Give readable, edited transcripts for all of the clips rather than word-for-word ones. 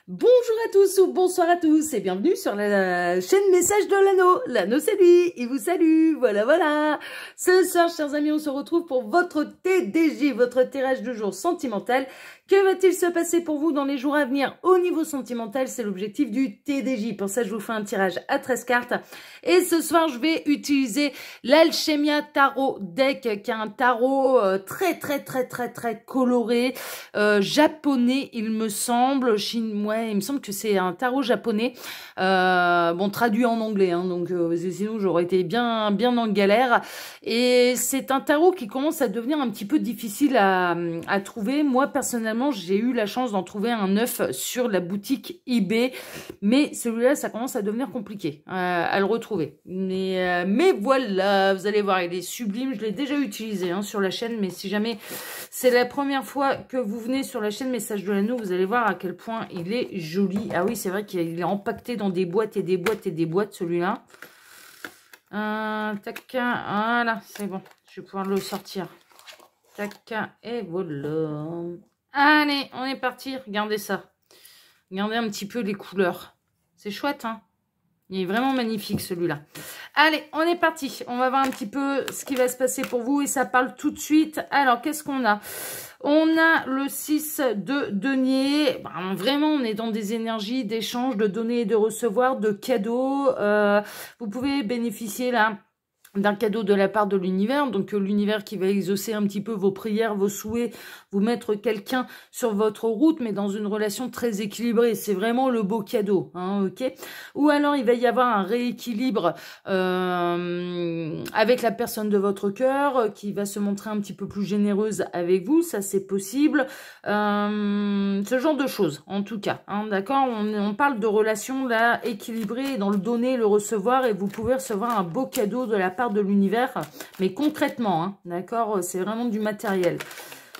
Bonjour à tous ou bonsoir à tous et bienvenue sur la chaîne Message de l'Anneau. L'Anneau c'est lui, il vous salue, voilà. Ce soir, chers amis, on se retrouve pour votre TDJ, votre tirage du jour sentimental. Que va-t-il se passer pour vous dans les jours à venir au niveau sentimental? C'est l'objectif du TDJ. Pour ça, je vous fais un tirage à 13 cartes. Et ce soir, je vais utiliser l'Alchemia Tarot Deck, qui est un tarot très coloré, japonais, il me semble, chinois. Il me semble que c'est un tarot japonais, bon, traduit en anglais, hein, donc sinon j'aurais été bien en galère. Et c'est un tarot qui commence à devenir un petit peu difficile à trouver. Moi, personnellement, j'ai eu la chance d'en trouver un neuf sur la boutique eBay, mais celui-là, ça commence à devenir compliqué à le retrouver. Mais voilà, vous allez voir, il est sublime. Je l'ai déjà utilisé hein, sur la chaîne, mais si jamais c'est la première fois que vous venez sur la chaîne Message de l'Anneau, vous allez voir à quel point il est joli. Ah oui, c'est vrai qu'il est empaqueté dans des boîtes et des boîtes et des boîtes, celui-là. Tac, voilà, c'est bon. Je vais pouvoir le sortir. Tac, et voilà. Allez, on est parti. Regardez ça. Regardez un petit peu les couleurs. C'est chouette, hein? Il est vraiment magnifique, celui-là. Allez, on est parti. On va voir un petit peu ce qui va se passer pour vous. Et ça parle tout de suite. Alors, qu'est-ce qu'on a? On a le 6 de denier. Ben, vraiment, on est dans des énergies d'échange, de donner et de recevoir, de cadeaux. Vous pouvez bénéficier là d'un cadeau de la part de l'univers, donc l'univers qui va exaucer un petit peu vos prières, vos souhaits, vous mettre quelqu'un sur votre route, mais dans une relation très équilibrée. C'est vraiment le beau cadeau, hein, ok. Ou alors il va y avoir un rééquilibre avec la personne de votre cœur qui va se montrer un petit peu plus généreuse avec vous, ça c'est possible. Ce genre de choses, en tout cas, hein, d'accord. On parle de relations là équilibrées dans le donner et le recevoir, et vous pouvez recevoir un beau cadeau de la part de l'univers, mais concrètement, hein, d'accord, c'est vraiment du matériel.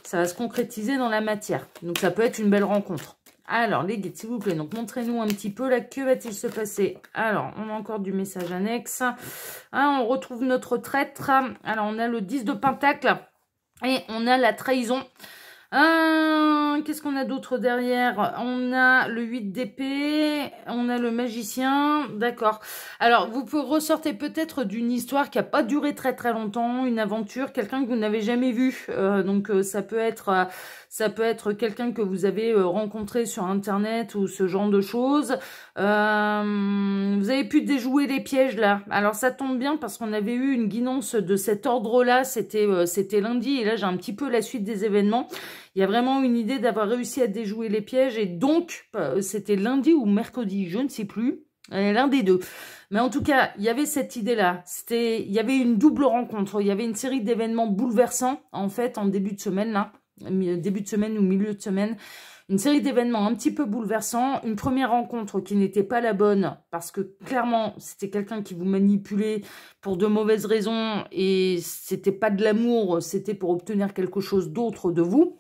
Ça va se concrétiser dans la matière. Donc, ça peut être une belle rencontre. Alors, les guides, s'il vous plaît, donc montrez-nous un petit peu là, que va-t-il se passer? Alors, on a encore du message annexe. Hein, on retrouve notre traître. Alors, on a le 10 de pentacle et on a la trahison. Qu'est-ce qu'on a d'autre derrière? On a le 8 d'épée, on a le magicien, d'accord. Alors, vous ressortez peut-être d'une histoire qui n'a pas duré très longtemps, une aventure, quelqu'un que vous n'avez jamais vu. Donc, ça peut être quelqu'un que vous avez rencontré sur Internet ou ce genre de choses. Vous avez pu déjouer les pièges là. Alors, ça tombe bien parce qu'on avait eu une guidance de cet ordre-là. C'était lundi et là, j'ai un petit peu la suite des événements. Il y a vraiment une idée d'avoir réussi à déjouer les pièges et donc, c'était lundi ou mercredi, je ne sais plus, l'un des deux. Mais en tout cas, il y avait cette idée-là. Il y avait une double rencontre. Il y avait une série d'événements bouleversants, en fait, en début de semaine, là. Début de semaine ou milieu de semaine. Une série d'événements un petit peu bouleversants. Une première rencontre qui n'était pas la bonne parce que, clairement, c'était quelqu'un qui vous manipulait pour de mauvaises raisons et c'était pas de l'amour, c'était pour obtenir quelque chose d'autre de vous.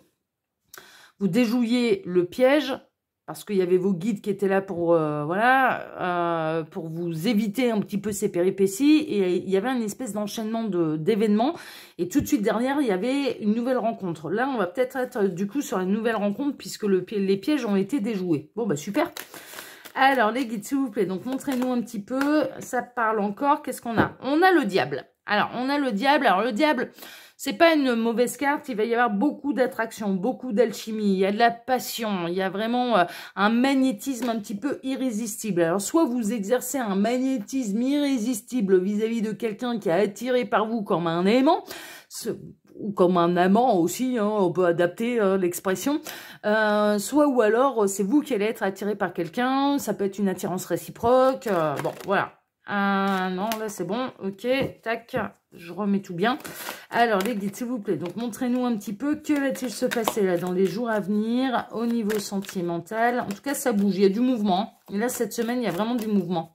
Vous déjouiez le piège parce qu'il y avait vos guides qui étaient là pour pour vous éviter un petit peu ces péripéties. Et il y avait une espèce d'enchaînement d'événements. Et tout de suite derrière, il y avait une nouvelle rencontre. Là, on va peut-être être du coup sur une nouvelle rencontre puisque les pièges ont été déjoués. Bon, bah super. Alors, les guides, s'il vous plaît, donc montrez-nous un petit peu. Ça parle encore. Qu'est-ce qu'on a? On a le diable. Alors, on a le diable. Alors, le diable... c'est pas une mauvaise carte, il va y avoir beaucoup d'attraction, beaucoup d'alchimie, il y a de la passion, il y a vraiment un magnétisme un petit peu irrésistible. Alors soit vous exercez un magnétisme irrésistible vis-à-vis de quelqu'un qui est attiré par vous comme un aimant, ou comme un amant aussi, hein, on peut adapter l'expression, soit ou alors c'est vous qui allez être attiré par quelqu'un, ça peut être une attirance réciproque, bon voilà. Non, là c'est bon, ok, tac, je remets tout bien. Alors les guides, s'il vous plaît, donc montrez-nous un petit peu, que va-t-il se passer là dans les jours à venir au niveau sentimental. En tout cas, ça bouge, il y a du mouvement. Et là, cette semaine, il y a vraiment du mouvement.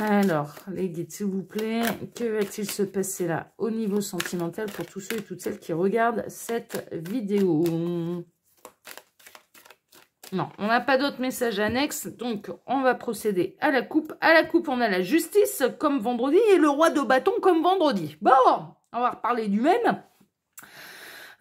Alors, les guides, s'il vous plaît, que va-t-il se passer là au niveau sentimental pour tous ceux et toutes celles qui regardent cette vidéo? Non, on n'a pas d'autres messages annexes, donc on va procéder à la coupe. À la coupe, on a la justice comme vendredi et le roi de bâton comme vendredi. Bon, on va reparler du même.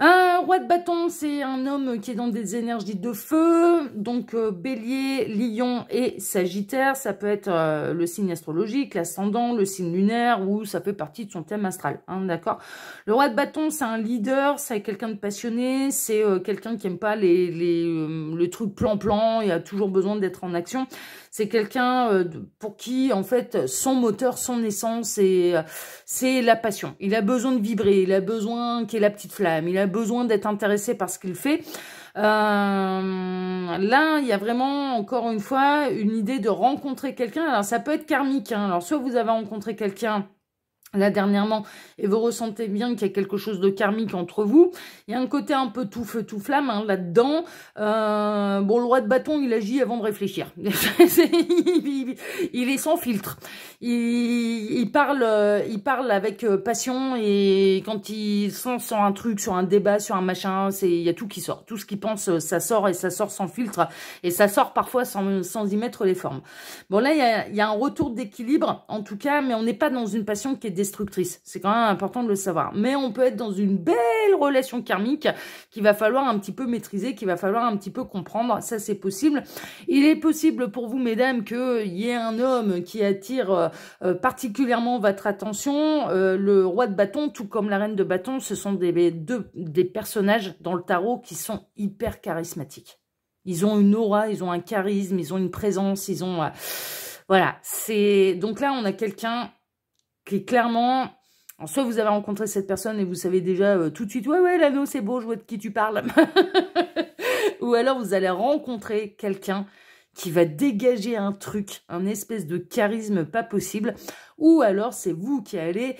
Un roi de bâton, c'est un homme qui est dans des énergies de feu, donc bélier, lion et sagittaire, ça peut être le signe astrologique, l'ascendant, le signe lunaire, ou ça fait partie de son thème astral, hein, d'accord. Le roi de bâton, c'est un leader, c'est quelqu'un de passionné, c'est quelqu'un qui aime pas les trucs plan-plan, il a toujours besoin d'être en action. C'est quelqu'un pour qui, en fait, son moteur, son essence, c'est la passion. Il a besoin de vibrer, il a besoin qu'il y ait la petite flamme, il a besoin d'être intéressé par ce qu'il fait. Là, il y a vraiment, encore une fois, une idée de rencontrer quelqu'un. Alors, ça peut être karmique, hein. Alors, soit vous avez rencontré quelqu'un là dernièrement, et vous ressentez bien qu'il y a quelque chose de karmique entre vous. Il y a un côté un peu tout feu, tout flamme, hein, là-dedans. Bon, le roi de bâton, il agit avant de réfléchir. Il est sans filtre. Il parle avec passion, et quand il sent sur un truc, sur un débat, sur un machin, il y a tout qui sort. Tout ce qu'il pense, ça sort, et ça sort sans filtre, et ça sort parfois sans y mettre les formes. Bon, là, il y a un retour d'équilibre, en tout cas, mais on n'est pas dans une passion qui est destructrice. C'est quand même important de le savoir. Mais on peut être dans une belle relation karmique qu'il va falloir un petit peu maîtriser, qu'il va falloir un petit peu comprendre. Ça, c'est possible. Il est possible pour vous, mesdames, qu'il y ait un homme qui attire particulièrement votre attention. Le roi de bâton, tout comme la reine de bâton, ce sont des personnages dans le tarot qui sont hyper charismatiques. Ils ont une aura, ils ont un charisme, ils ont une présence, ils ont... voilà. Donc là, on a quelqu'un qui est clairement... Alors, soit vous avez rencontré cette personne et vous savez déjà tout de suite, ouais, l'anneau, c'est beau, je vois de qui tu parles. Ou alors vous allez rencontrer quelqu'un qui va dégager un truc, un espèce de charisme pas possible. Ou alors c'est vous qui allez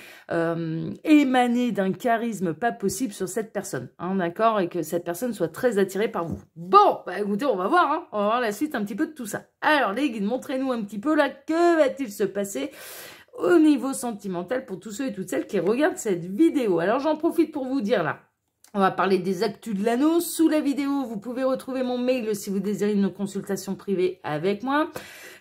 émaner d'un charisme pas possible sur cette personne, hein, d'accord, et que cette personne soit très attirée par vous. Bon, bah écoutez, on va voir, hein, on va voir la suite un petit peu de tout ça. Alors les guides, montrez-nous un petit peu là, que va-t-il se passer au niveau sentimental pour tous ceux et toutes celles qui regardent cette vidéo. Alors j'en profite pour vous dire là, on va parler des actus de l'anneau. Sous la vidéo, vous pouvez retrouver mon mail si vous désirez une consultation privée avec moi.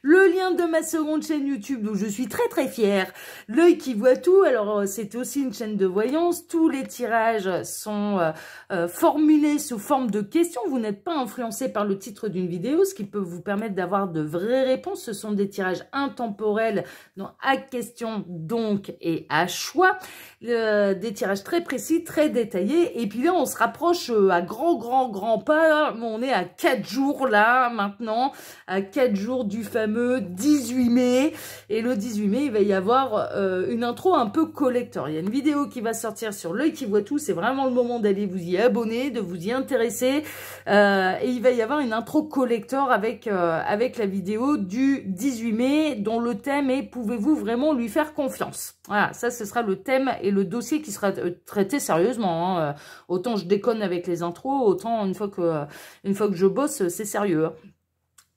Le lien de ma seconde chaîne YouTube, où je suis très très fière, L'œil qui voit tout. Alors c'est aussi une chaîne de voyance. Tous les tirages sont formulés sous forme de questions. Vous n'êtes pas influencé par le titre d'une vidéo, ce qui peut vous permettre d'avoir de vraies réponses. Ce sont des tirages intemporels, donc à question donc et à choix. Des tirages très précis, très détaillés. Et puis là, on se rapproche à grand pas. On est à 4 jours là, maintenant, à 4 jours du fameux 18 mai. Et le 18 mai, il va y avoir une intro un peu collector. Il y a une vidéo qui va sortir sur L'œil qui voit tout. C'est vraiment le moment d'aller vous y abonner, de vous y intéresser. Et il va y avoir une intro collector avec la vidéo du 18 mai, dont le thème est « Pouvez-vous vraiment lui faire confiance ?» Voilà, ça, ce sera le thème et le dossier qui sera traité sérieusement, hein. Autant je déconne avec les intros, autant une fois que je bosse, c'est sérieux, hein.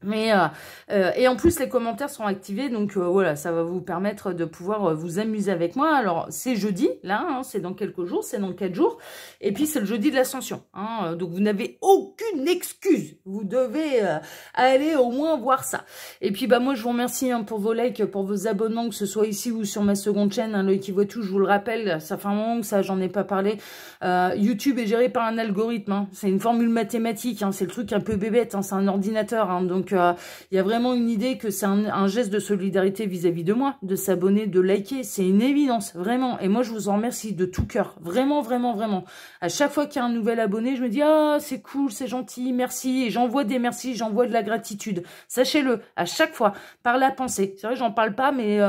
Mais et en plus les commentaires sont activés, donc voilà, ça va vous permettre de pouvoir vous amuser avec moi. Alors c'est jeudi là, hein, c'est dans quelques jours, c'est dans 4 jours, et puis c'est le jeudi de l'ascension, hein, donc vous n'avez aucune excuse, vous devez aller au moins voir ça. Et puis bah moi je vous remercie, hein, pour vos likes, pour vos abonnements, que ce soit ici ou sur ma seconde chaîne, hein, L'œil qui voit tout. Je vous le rappelle, ça fait un moment que ça j'en ai pas parlé. YouTube est géré par un algorithme, hein, c'est une formule mathématique, hein, c'est le truc un peu bébête, hein, c'est un ordinateur, hein, donc il y a vraiment une idée que c'est un geste de solidarité vis-à-vis de moi, de s'abonner, de liker. C'est une évidence, vraiment. Et moi, je vous en remercie de tout cœur. Vraiment, vraiment, vraiment. À chaque fois qu'il y a un nouvel abonné, je me dis « Ah, c'est cool, c'est gentil, merci ». Et j'envoie des merci, j'envoie de la gratitude. Sachez-le, à chaque fois, par la pensée. C'est vrai, j'en parle pas, mais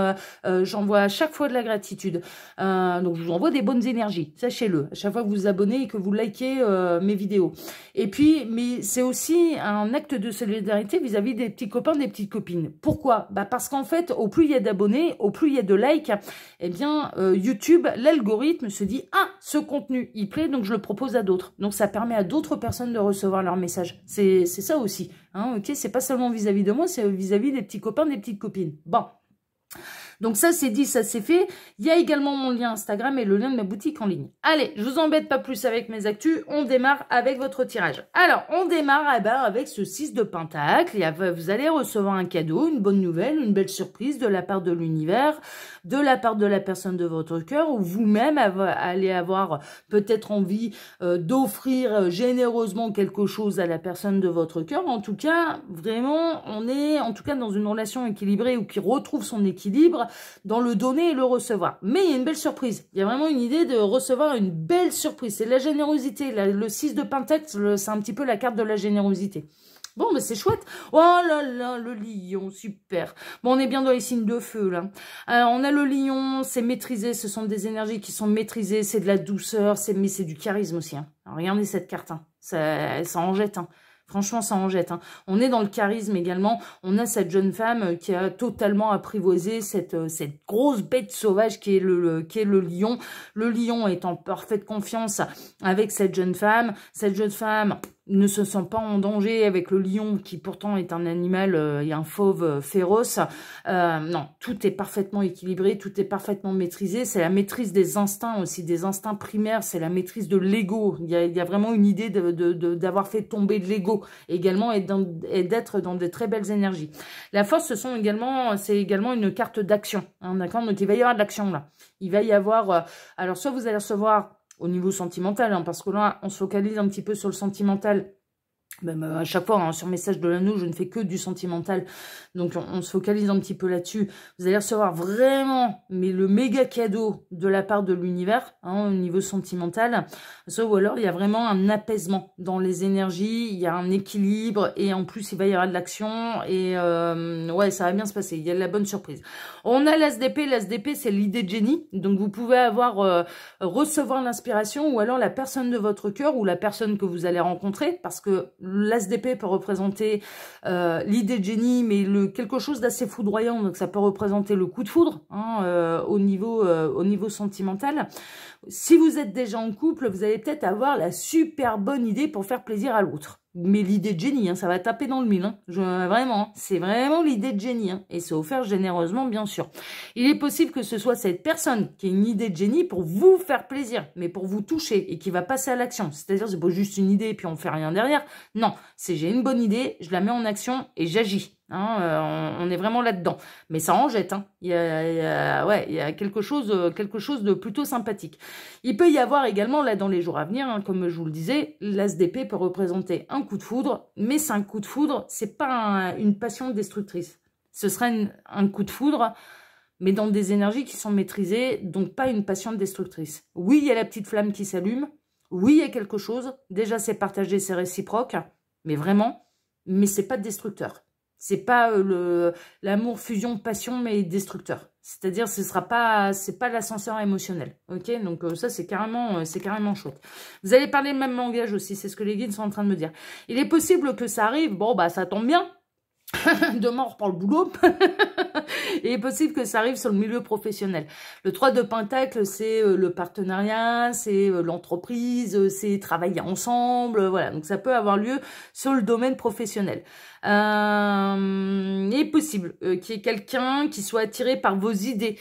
j'envoie à chaque fois de la gratitude. Donc, je vous envoie des bonnes énergies. Sachez-le, à chaque fois que vous vous abonnez et que vous likez mes vidéos. Et puis, mais c'est aussi un acte de solidarité vis-à-vis des petits copains, des petites copines. Pourquoi? Bah parce qu'en fait, au plus il y a d'abonnés, au plus il y a de likes, eh bien, YouTube, l'algorithme se dit « Ah, ce contenu, il plaît, donc je le propose à d'autres. » Donc, ça permet à d'autres personnes de recevoir leur message. C'est ça aussi. Hein, ok, c'est pas seulement vis-à-vis de moi, c'est vis-à-vis des petits copains, des petites copines. Bon. Donc ça, c'est dit, ça c'est fait. Il y a également mon lien Instagram et le lien de ma boutique en ligne. Allez, je vous embête pas plus avec mes actus. On démarre avec votre tirage. Alors, on démarre avec ce 6 de Pentacle. Vous allez recevoir un cadeau, une bonne nouvelle, une belle surprise de la part de l'univers, de la part de la personne de votre cœur, ou vous-même allez avoir peut-être envie d'offrir généreusement quelque chose à la personne de votre cœur. En tout cas, vraiment, on est en tout cas dans une relation équilibrée ou qui retrouve son équilibre dans le donner et le recevoir. Mais il y a une belle surprise. Il y a vraiment une idée de recevoir une belle surprise. C'est la générosité. Le 6 de Pentacle, c'est un petit peu la carte de la générosité. Bon, mais c'est chouette. Oh là là, le lion, super. Bon, on est bien dans les signes de feu, là. Alors, on a le lion, c'est maîtrisé, ce sont des énergies qui sont maîtrisées, c'est de la douceur, mais c'est du charisme aussi. Hein. Alors, regardez cette carte, hein. Ça en jette, hein. Franchement, ça en jette. Hein. On est dans le charisme également. On a cette jeune femme qui a totalement apprivoisé cette grosse bête sauvage qui est le lion. Le lion est en parfaite confiance avec cette jeune femme. Cette jeune femme ne se sent pas en danger avec le lion qui pourtant est un animal et un fauve féroce. Non, tout est parfaitement équilibré, tout est parfaitement maîtrisé. C'est la maîtrise des instincts aussi, des instincts primaires. C'est la maîtrise de l'ego. Il y a vraiment une idée d'avoir fait tomber de l'ego également et d'être dans de très belles énergies. La force, c'est également une carte d'action. Hein, d'accord, donc il va y avoir de l'action là. Il va y avoir... alors soit vous allez recevoir au niveau sentimental, hein, parce que là, on se focalise un petit peu sur le sentimental. Même à chaque fois, hein, sur Message de l'Anneau, je ne fais que du sentimental. Donc, on se focalise un petit peu là-dessus. Vous allez recevoir vraiment, mais le méga cadeau de la part de l'univers, hein, au niveau sentimental. Ou alors, il y a vraiment un apaisement dans les énergies, il y a un équilibre, et en plus, il va y avoir de l'action, et ouais, ça va bien se passer. Il y a de la bonne surprise. On a l'ASDP. L'ASDP, c'est l'idée de génie. Donc, vous pouvez recevoir l'inspiration, ou alors la personne de votre cœur, ou la personne que vous allez rencontrer, parce que l'ASDP peut représenter l'idée de génie, mais quelque chose d'assez foudroyant. Donc, ça peut représenter le coup de foudre hein, au niveau sentimental. Si vous êtes déjà en couple, vous allez peut-être avoir la super bonne idée pour faire plaisir à l'autre. Mais l'idée de génie, hein, ça va taper dans le mille. Hein. Vraiment, c'est vraiment l'idée de génie. Hein, et c'est offert généreusement, bien sûr. Il est possible que ce soit cette personne qui a une idée de génie pour vous faire plaisir, mais pour vous toucher et qui va passer à l'action. C'est-à-dire, c'est pas juste une idée et puis on fait rien derrière. Non, c'est j'ai une bonne idée, je la mets en action et j'agis. Hein, on est vraiment là-dedans. Mais ça en jette. Hein. Il y a quelque chose de plutôt sympathique. Il peut y avoir également, là, dans les jours à venir, hein, comme je vous le disais, l'ASDP peut représenter un coup de foudre, mais c'est un coup de foudre, c'est pas une passion destructrice. Ce serait un coup de foudre, mais dans des énergies qui sont maîtrisées, donc pas une passion destructrice. Oui, il y a la petite flamme qui s'allume. Oui, il y a quelque chose. Déjà, c'est partagé, c'est réciproque. Mais vraiment, mais c'est pas destructeur. C'est pas l'amour, fusion, passion, mais destructeur. C'est-à-dire, c'est pas l'ascenseur émotionnel. Ok, donc ça, c'est carrément chouette. Vous allez parler le même langage aussi, c'est ce que les guides sont en train de me dire. Il est possible que ça arrive, bon, bah, ça tombe bien. Demain, on reprend le boulot. Il est possible que ça arrive sur le milieu professionnel. Le 3 de Pentacle, c'est le partenariat, c'est l'entreprise, c'est travailler ensemble. Voilà, donc ça peut avoir lieu sur le domaine professionnel. Il est possible qu'il y ait quelqu'un qui soit attiré par vos idées,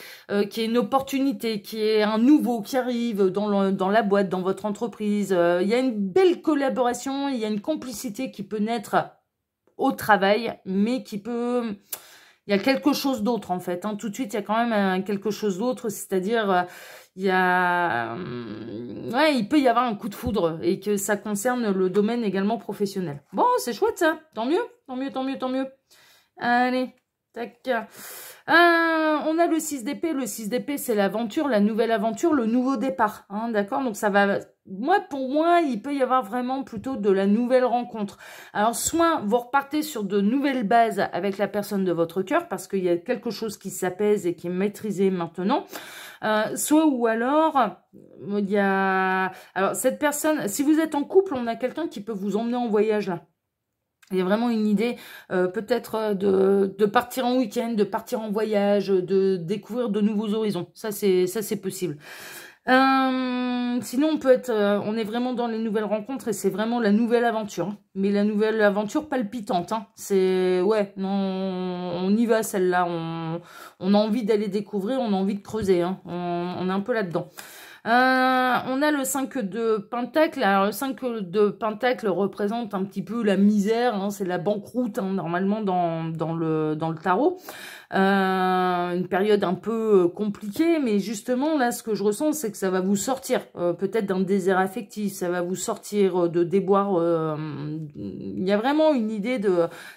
qu'il y ait une opportunité, qu'il y ait un nouveau qui arrive dans la boîte, dans votre entreprise. Il y a une belle collaboration, il y a une complicité qui peut naître au travail, mais qui peut... Il y a quelque chose d'autre, en fait. Hein. Tout de suite, il y a quand même quelque chose d'autre, c'est-à-dire, il peut y avoir un coup de foudre et que ça concerne le domaine également professionnel. Bon, c'est chouette, ça. Tant mieux, tant mieux, tant mieux, tant mieux. Allez, tac. On a le 6 d'épée. Le 6 d'épée, c'est l'aventure, la nouvelle aventure, le nouveau départ. Hein, d'accord? Donc, ça va... Pour moi, il peut y avoir vraiment plutôt de la nouvelle rencontre. Alors, soit vous repartez sur de nouvelles bases avec la personne de votre cœur, parce qu'il y a quelque chose qui s'apaise et qui est maîtrisé maintenant. Soit ou alors, il y a... Alors, cette personne, si vous êtes en couple, on a quelqu'un qui peut vous emmener en voyage, là. Il y a vraiment une idée peut-être de partir en week-end, de partir en voyage, de découvrir de nouveaux horizons. Ça, c'est possible. Sinon, on est vraiment dans les nouvelles rencontres et c'est vraiment la nouvelle aventure. Hein. Mais la nouvelle aventure palpitante. Hein. C'est, ouais, non, on y va celle-là. On a envie d'aller découvrir, on a envie de creuser. Hein. On est un peu là-dedans. On a le 5 de Pentacle. Alors, le 5 de Pentacle représente un petit peu la misère. Hein. C'est la banqueroute, hein, normalement, dans le tarot. Une période un peu compliquée, mais justement là ce que je ressens c'est que ça va vous sortir peut-être d'un désert affectif, ça va vous sortir de déboires, il y a vraiment une idée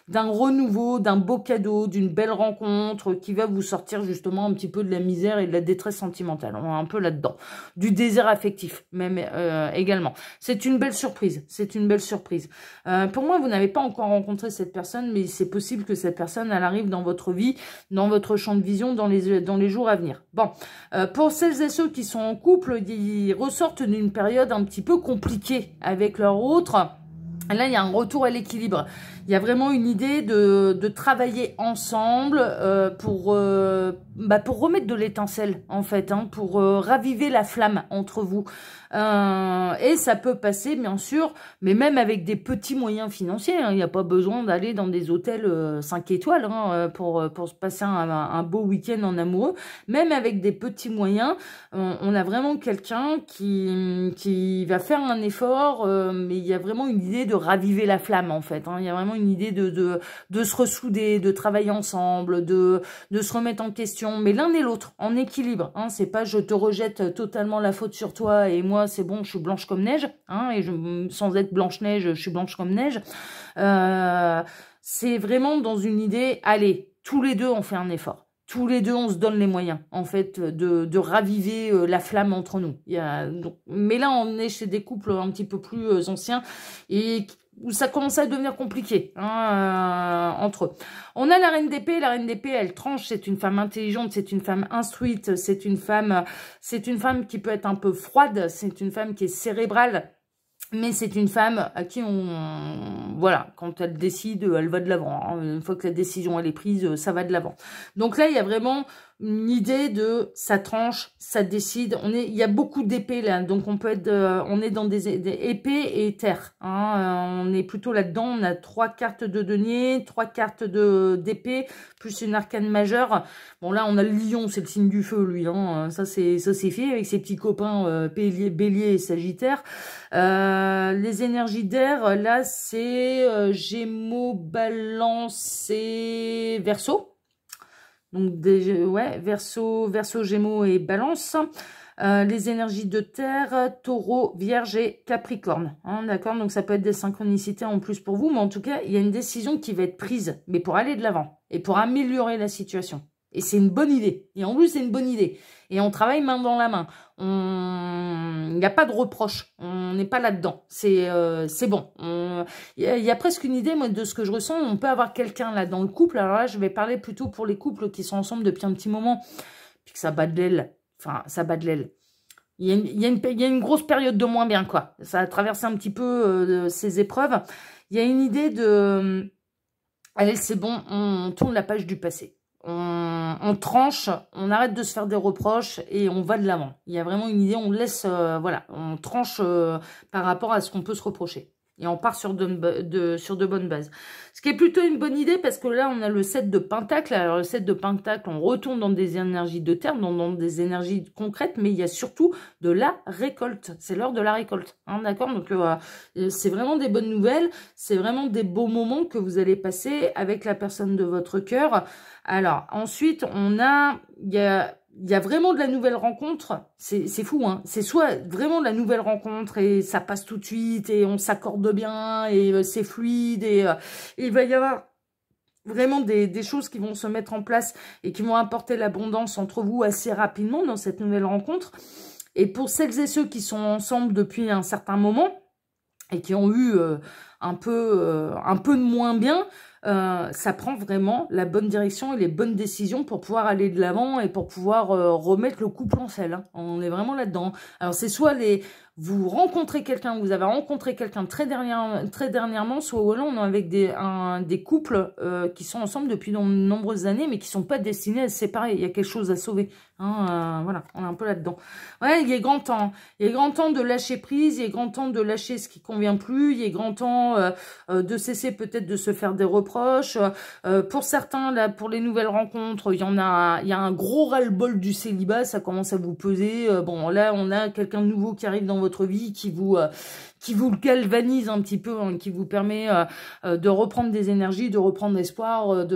d'un renouveau, d'un beau cadeau, d'une belle rencontre qui va vous sortir justement un petit peu de la misère et de la détresse sentimentale, on est un peu là-dedans, du désert affectif même également. C'est une belle surprise, c'est une belle surprise. Pour moi vous n'avez pas encore rencontré cette personne, mais c'est possible que cette personne elle arrive dans votre vie, dans votre champ de vision dans les jours à venir. Bon, pour celles et ceux qui sont en couple, ils ressortent d'une période un petit peu compliquée avec leur autre. Là, il y a un retour à l'équilibre. Il y a vraiment une idée de travailler ensemble pour remettre de l'étincelle, en fait, hein, pour raviver la flamme entre vous. Et ça peut passer, bien sûr, mais même avec des petits moyens financiers. Hein, il n'y a pas besoin d'aller dans des hôtels 5 étoiles hein, pour se passer un beau week-end en amoureux. Même avec des petits moyens, on a vraiment quelqu'un qui va faire un effort, mais il y a vraiment une idée de raviver la flamme, en fait. Hein, il y a vraiment une idée de se ressouder, de travailler ensemble, de se remettre en question, mais l'un et l'autre, en équilibre. Hein, c'est pas je te rejette totalement la faute sur toi et moi c'est bon, je suis blanche comme neige, hein, et sans être blanche-neige, je suis blanche comme neige. C'est vraiment dans une idée, allez, tous les deux on fait un effort. Tous les deux, on se donne les moyens, en fait, de raviver la flamme entre nous. Mais là, on est chez des couples un petit peu plus anciens et où ça commence à devenir compliqué hein, entre eux. On a la reine d'épée. La reine d'épée, elle tranche. C'est une femme intelligente, c'est une femme instruite, c'est une femme qui peut être un peu froide, c'est une femme qui est cérébrale. Mais c'est une femme à qui voilà, quand elle décide, elle va de l'avant. Hein. Une fois que la décision elle est prise, ça va de l'avant. Donc là, il y a vraiment une idée de ça tranche, ça décide. Il y a beaucoup d'épées là, donc on est dans des épées et terre. Hein. On est plutôt là-dedans. On a 3 cartes de denier, 3 cartes d'épée, plus une arcane majeure. Bon là, on a le lion, c'est le signe du feu, lui. Hein. Ça c'est fait avec ses petits copains bélier et sagittaire. Les énergies d'air, là, c'est Gémeaux, Balance et Verseau. Donc, ouais, Verseau, Gémeaux et Balance. Les énergies de terre, Taureau, Vierge et Capricorne. Hein, d'accord, donc ça peut être des synchronicités en plus pour vous, mais en tout cas, il y a une décision qui va être prise, mais pour aller de l'avant et pour améliorer la situation. Et c'est une bonne idée. Et en plus, c'est une bonne idée. Et on travaille main dans la main. Il n'y a pas de reproche. On n'est pas là-dedans. C'est bon. Il y a presque une idée, moi, de ce que je ressens. On peut avoir quelqu'un là dans le couple. Alors là, je vais parler plutôt pour les couples qui sont ensemble depuis un petit moment. Puis que ça bat de l'aile. Enfin, ça bat de l'aile. Il y a une grosse période de moins bien, quoi. Ça a traversé un petit peu ces épreuves. Il y a une idée de... allez, c'est bon, on tourne la page du passé. On tranche, on arrête de se faire des reproches et on va de l'avant. Il y a vraiment une idée, on laisse, voilà, on tranche par rapport à ce qu'on peut se reprocher. Et on part sur de bonnes bases. Ce qui est plutôt une bonne idée parce que là, on a le 7 de Pentacle. Alors, le 7 de Pentacle, on retourne dans des énergies de terre, dans des énergies concrètes, mais il y a surtout de la récolte. C'est l'heure de la récolte. Hein, d'accord? Donc, c'est vraiment des bonnes nouvelles. C'est vraiment des beaux moments que vous allez passer avec la personne de votre cœur. Alors, ensuite, il y a vraiment de la nouvelle rencontre, c'est fou, hein. C'est soit vraiment de la nouvelle rencontre et ça passe tout de suite et on s'accorde bien et c'est fluide et il va y avoir vraiment des choses qui vont se mettre en place et qui vont apporter l'abondance entre vous assez rapidement dans cette nouvelle rencontre. Et pour celles et ceux qui sont ensemble depuis un certain moment et qui ont eu un peu de moins bien, ça prend vraiment la bonne direction et les bonnes décisions pour pouvoir aller de l'avant et pour pouvoir remettre le couple en selle. Hein. On est vraiment là-dedans. Alors, c'est soit vous rencontrez quelqu'un, vous avez rencontré quelqu'un très dernièrement, soit là, on est avec des couples qui sont ensemble depuis de nombreuses années, mais qui sont pas destinés à se séparer. Il y a quelque chose à sauver. Hein, voilà, on est un peu là-dedans. Ouais, il est grand temps. Il est grand temps de lâcher prise, il est grand temps de lâcher ce qui convient plus, il est grand temps de cesser peut-être de se faire des reproches. Pour certains, là, pour les nouvelles rencontres, il y a un gros ras-le-bol du célibat, ça commence à vous peser. Bon, là, on a quelqu'un de nouveau qui arrive dans votre vie, qui vous galvanise un petit peu, hein, qui vous permet de reprendre des énergies, de reprendre espoir,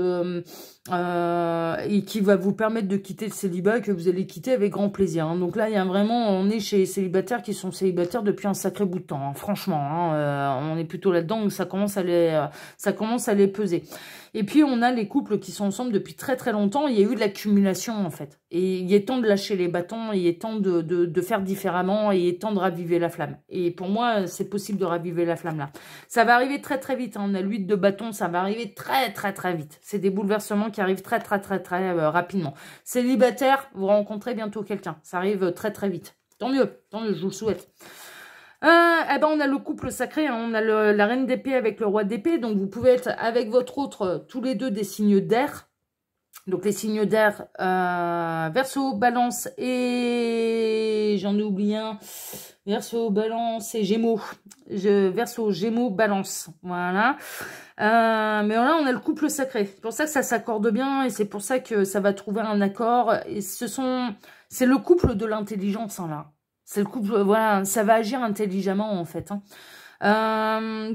et qui va vous permettre de quitter le célibat que vous allez quitter avec grand plaisir. Hein. Donc là, il y a vraiment, on est chez les célibataires qui sont célibataires depuis un sacré bout de temps. Hein, franchement, hein, on est plutôt là-dedans, donc ça commence à les peser. Et puis, on a les couples qui sont ensemble depuis très très longtemps. Il y a eu de l'accumulation, en fait. Et il est temps de lâcher les bâtons, il est temps de faire différemment, et il est temps de raviver la flamme. Et pour moi, c'est possible de raviver la flamme là. Ça va arriver très très vite. Hein. On a l'huile de bâton, ça va arriver très très très vite. C'est des bouleversements qui arrivent très très très très rapidement. Célibataire, vous rencontrez bientôt quelqu'un. Ça arrive très très vite. Tant mieux, je vous le souhaite. Eh ben on a le couple sacré, hein, on a la reine d'épée avec le roi d'épée, donc vous pouvez être avec votre autre, tous les deux des signes d'air. Donc les signes d'air, Verseau, Balance et j'en ai oublié un, Verseau, Balance et Gémeaux. Verseau, Gémeaux, Balance, voilà. Mais là on a le couple sacré, c'est pour ça que ça s'accorde bien et c'est pour ça que ça va trouver un accord. Et c'est le couple de l'intelligence, hein, là. C'est le couple, voilà, ça va agir intelligemment en fait. Hein.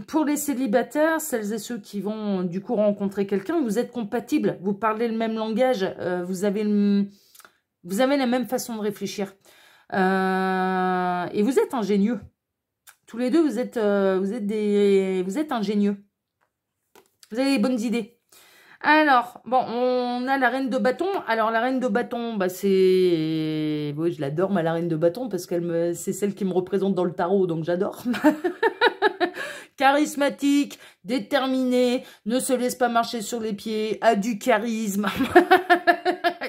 Pour les célibataires, celles et ceux qui vont du coup rencontrer quelqu'un, vous êtes compatibles, vous parlez le même langage, vous avez la même façon de réfléchir. Et vous êtes ingénieux. Tous les deux, vous êtes ingénieux. Vous avez des bonnes idées. Alors, bon, on a la reine de bâton. Alors, la reine de bâton, bah, c'est... Oui, je l'adore, la reine de bâton, parce c'est celle qui me représente dans le tarot, donc j'adore. Charismatique, déterminée, ne se laisse pas marcher sur les pieds, a du charisme.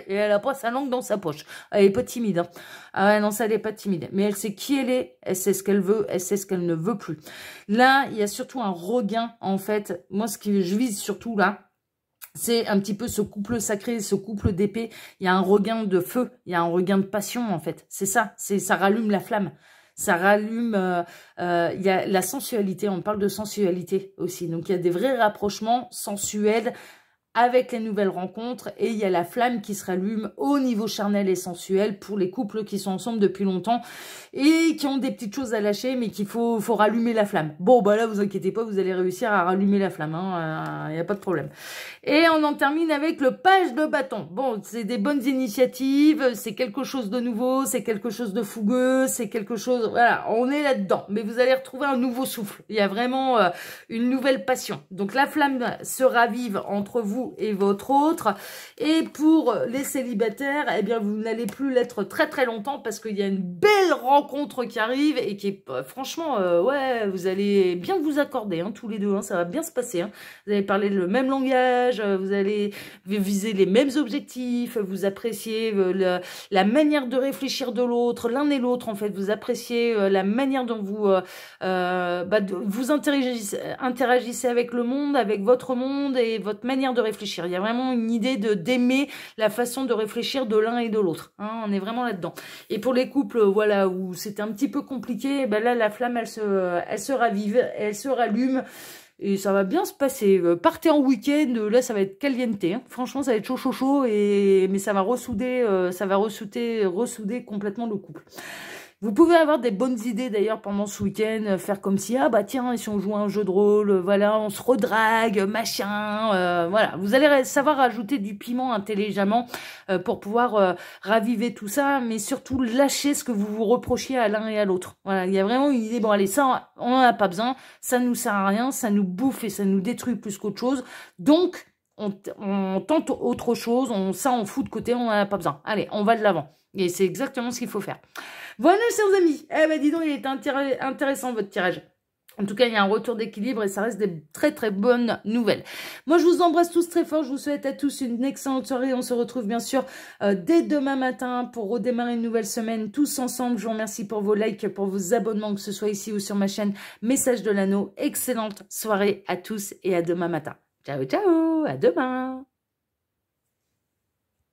Et elle a pas sa langue dans sa poche. Elle est pas timide. Hein. Ah ouais, non, ça, elle est pas timide. Mais elle sait qui elle sait ce qu'elle veut, elle sait ce qu'elle ne veut plus. Là, il y a surtout un regain, en fait. Moi, ce que je vise surtout, là, c'est un petit peu ce couple sacré, ce couple d'épée. Il y a un regain de feu, il y a un regain de passion, en fait. C'est ça, ça rallume la flamme. Ça rallume, il y a la sensualité, on parle de sensualité aussi. Donc, il y a des vrais rapprochements sensuels avec les nouvelles rencontres et il y a la flamme qui se rallume au niveau charnel et sensuel pour les couples qui sont ensemble depuis longtemps et qui ont des petites choses à lâcher mais qu'il faut rallumer la flamme. Bon, bah là, vous inquiétez pas, vous allez réussir à rallumer la flamme, hein, y a pas de problème. Et on en termine avec le page de bâton. Bon, c'est des bonnes initiatives, c'est quelque chose de nouveau, c'est quelque chose de fougueux, c'est quelque chose... Voilà, on est là-dedans, mais vous allez retrouver un nouveau souffle. Il y a vraiment une nouvelle passion. Donc la flamme se ravive entre vous et votre autre. Et pour les célibataires, eh bien, vous n'allez plus l'être très très longtemps parce qu'il y a une belle rencontre qui arrive et qui est franchement, ouais, vous allez bien vous accorder, hein, tous les deux, hein, ça va bien se passer. Hein. Vous allez parler le même langage, vous allez viser les mêmes objectifs, vous appréciez la manière de réfléchir de l'autre, l'un et l'autre en fait, vous appréciez la manière dont vous interagissez avec le monde, avec votre monde et votre manière de réfléchir. Il y a vraiment une idée d'aimer la façon de réfléchir de l'un et de l'autre. Hein, on est vraiment là-dedans. Et pour les couples, voilà, où c'était un petit peu compliqué, ben là, la flamme, elle se ravive, elle se rallume. Et ça va bien se passer. Partez en week-end, là ça va être caliente. Hein. Franchement, ça va être chaud, mais ça va ressouder complètement le couple. Vous pouvez avoir des bonnes idées d'ailleurs pendant ce week-end, faire comme si, ah bah tiens, si on joue à un jeu de rôle, voilà, on se redrague, machin, voilà. Vous allez savoir ajouter du piment intelligemment pour pouvoir raviver tout ça, mais surtout lâcher ce que vous vous reprochiez à l'un et à l'autre. Voilà, il y a vraiment une idée, bon allez, ça, on n'en a pas besoin, ça nous sert à rien, ça nous bouffe et ça nous détruit plus qu'autre chose, donc on tente autre chose, ça on fout de côté, on n'en a pas besoin. Allez, on va de l'avant. Et c'est exactement ce qu'il faut faire. Voilà, chers amis. Eh ben, dis donc, il est intéressant, votre tirage. En tout cas, il y a un retour d'équilibre et ça reste des très, très bonnes nouvelles. Moi, je vous embrasse tous très fort. Je vous souhaite à tous une excellente soirée. On se retrouve, bien sûr, dès demain matin pour redémarrer une nouvelle semaine tous ensemble. Je vous remercie pour vos likes, pour vos abonnements, que ce soit ici ou sur ma chaîne Message de l'Anneau. Excellente soirée à tous et à demain matin. Ciao, ciao. À demain.